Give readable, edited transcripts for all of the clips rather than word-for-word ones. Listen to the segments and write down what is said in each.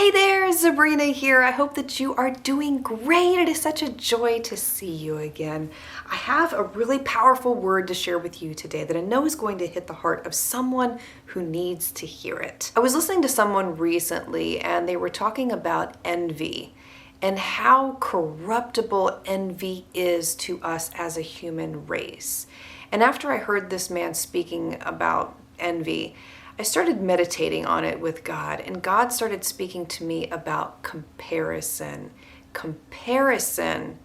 Hey there, Sabrina here. I hope that you are doing great. It is such a joy to see you again. I have a really powerful word to share with you today that I know is going to hit the heart of someone who needs to hear it. I was listening to someone recently and they were talking about envy and how corruptible envy is to us as a human race. And after I heard this man speaking about envy, I started meditating on it with God, and God started speaking to me about comparison. Comparison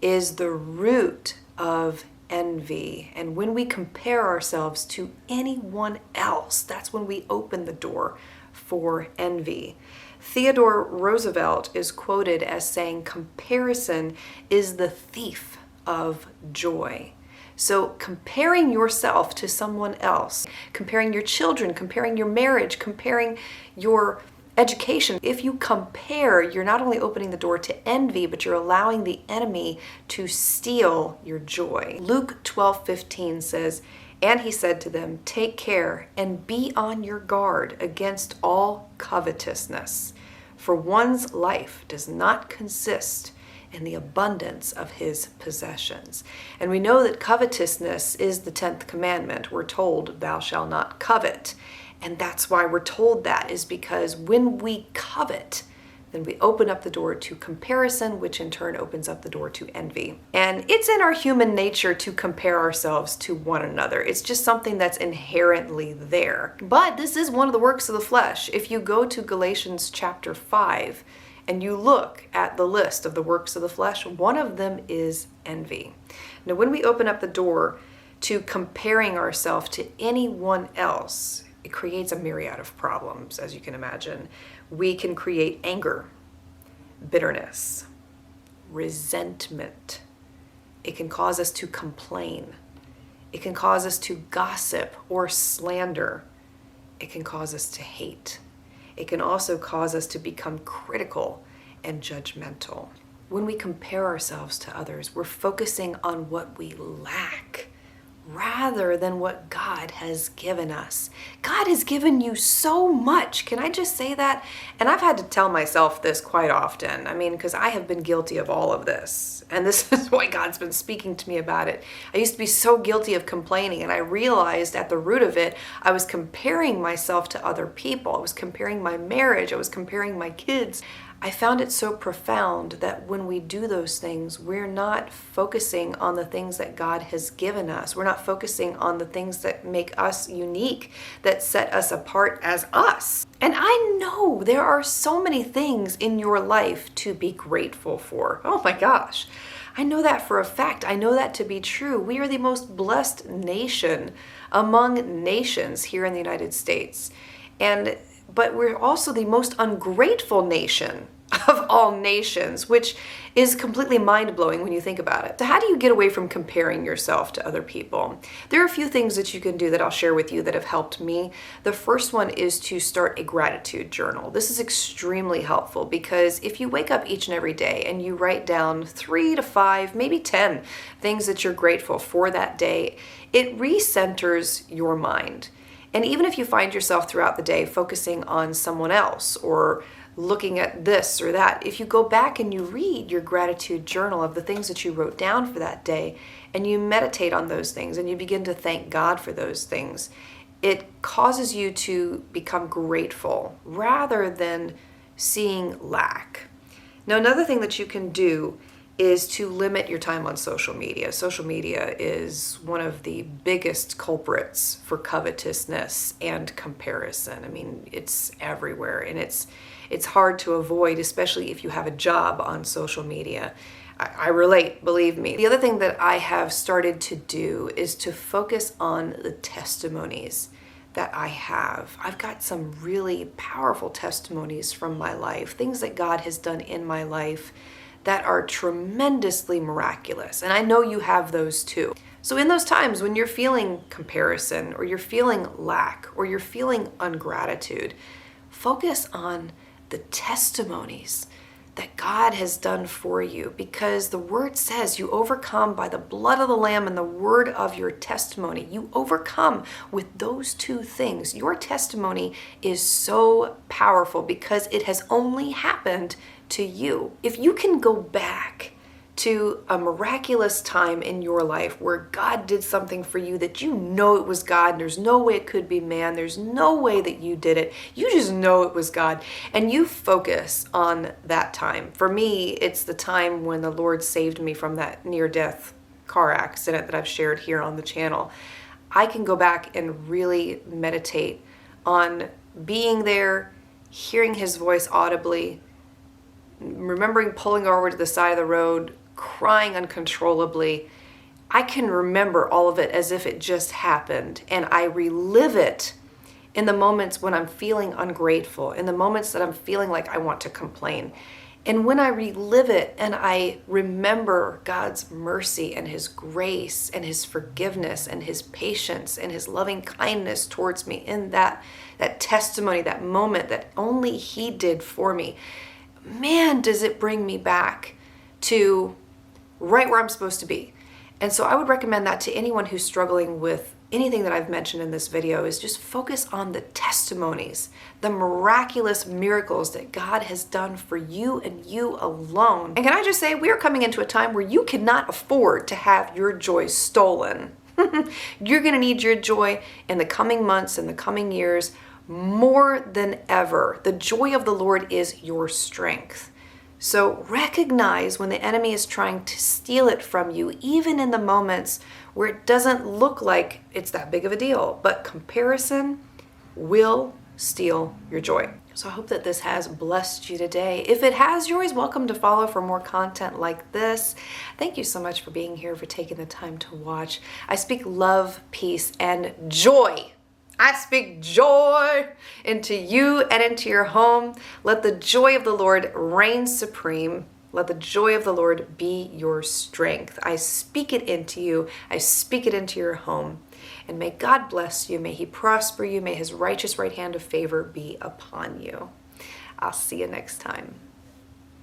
is the root of envy. And when we compare ourselves to anyone else, that's when we open the door for envy. Theodore Roosevelt is quoted as saying, "Comparison is the thief of joy." So comparing yourself to someone else, comparing your children, comparing your marriage, comparing your education, if you compare, you're not only opening the door to envy, but you're allowing the enemy to steal your joy. Luke 12:15 says, "And he said to them, 'Take care and be on your guard against all covetousness, for one's life does not consist in the abundance of his possessions.'" And we know that covetousness is the 10th commandment. We're told, "Thou shalt not covet." And that's why we're told that, is because when we covet, then we open up the door to comparison, which in turn opens up the door to envy. And it's in our human nature to compare ourselves to one another. It's just something that's inherently there. But this is one of the works of the flesh. If you go to Galatians chapter 5, and you look at the list of the works of the flesh, one of them is envy. Now, when we open up the door to comparing ourselves to anyone else, it creates a myriad of problems, as you can imagine. We can create anger, bitterness, resentment. It can cause us to complain. It can cause us to gossip or slander. It can cause us to hate. It can also cause us to become critical and judgmental. When we compare ourselves to others, we're focusing on what we lack rather than what God has given us. God has given you so much. Can I just say that? And I've had to tell myself this quite often. Because I have been guilty of all of this. And this is why God's been speaking to me about it. I used to be so guilty of complaining, and I realized at the root of it, I was comparing myself to other people. I was comparing my marriage. I was comparing my kids. I found it so profound that when we do those things, we're not focusing on the things that God has given us. We're not focusing on the things that make us unique, that set us apart as us. And I know there are so many things in your life to be grateful for. Oh my gosh. I know that for a fact. I know that to be true. We are the most blessed nation among nations here in the United States. But we're also the most ungrateful nation of all nations, which is completely mind-blowing when you think about it. So how do you get away from comparing yourself to other people? There are a few things that you can do that I'll share with you that have helped me. The first one is to start a gratitude journal. This is extremely helpful because if you wake up each and every day and you write down 3 to 5, maybe 10 things that you're grateful for that day, it recenters your mind. And even if you find yourself throughout the day focusing on someone else or looking at this or that, if you go back and you read your gratitude journal of the things that you wrote down for that day and you meditate on those things and you begin to thank God for those things, it causes you to become grateful rather than seeing lack. Now, another thing that you can do is to limit your time on social media. Social media is one of the biggest culprits for covetousness and comparison. It's everywhere, and it's hard to avoid, especially if you have a job on social media. I relate, believe me. The other thing that I have started to do is to focus on the testimonies that I have. I've got some really powerful testimonies from my life, things that God has done in my life that are tremendously miraculous. And I know you have those too. So in those times when you're feeling comparison or you're feeling lack or you're feeling ungratitude, focus on the testimonies that God has done for you, because the word says you overcome by the blood of the Lamb and the word of your testimony. You overcome with those two things. Your testimony is so powerful because it has only happened to you. If you can go back to a miraculous time in your life where God did something for you that you know it was God, and there's no way it could be man, there's no way that you did it, you just know it was God, and you focus on that time. For me, it's the time when the Lord saved me from that near-death car accident that I've shared here on the channel. I can go back and really meditate on being there, hearing his voice audibly, remembering pulling over to the side of the road, crying uncontrollably. I can remember all of it as if it just happened, and I relive it in the moments when I'm feeling ungrateful, in the moments that I'm feeling like I want to complain. And when I relive it and I remember God's mercy and his grace and his forgiveness and his patience and his loving kindness towards me in that testimony, that moment that only he did for me, man, does it bring me back to right where I'm supposed to be. And so I would recommend that to anyone who's struggling with anything that I've mentioned in this video, is just focus on the testimonies, the miraculous miracles that God has done for you and you alone. And can I just say, we are coming into a time where you cannot afford to have your joy stolen. You're going to need your joy in the coming months, in the coming years, more than ever. The joy of the Lord is your strength. So recognize when the enemy is trying to steal it from you, even in the moments where it doesn't look like it's that big of a deal. But comparison will steal your joy. So I hope that this has blessed you today. If it has, you're always welcome to follow for more content like this. Thank you so much for being here, for taking the time to watch. I speak love, peace, and joy. I speak joy into you and into your home. Let the joy of the Lord reign supreme. Let the joy of the Lord be your strength. I speak it into you. I speak it into your home. And may God bless you. May he prosper you. May his righteous right hand of favor be upon you. I'll see you next time.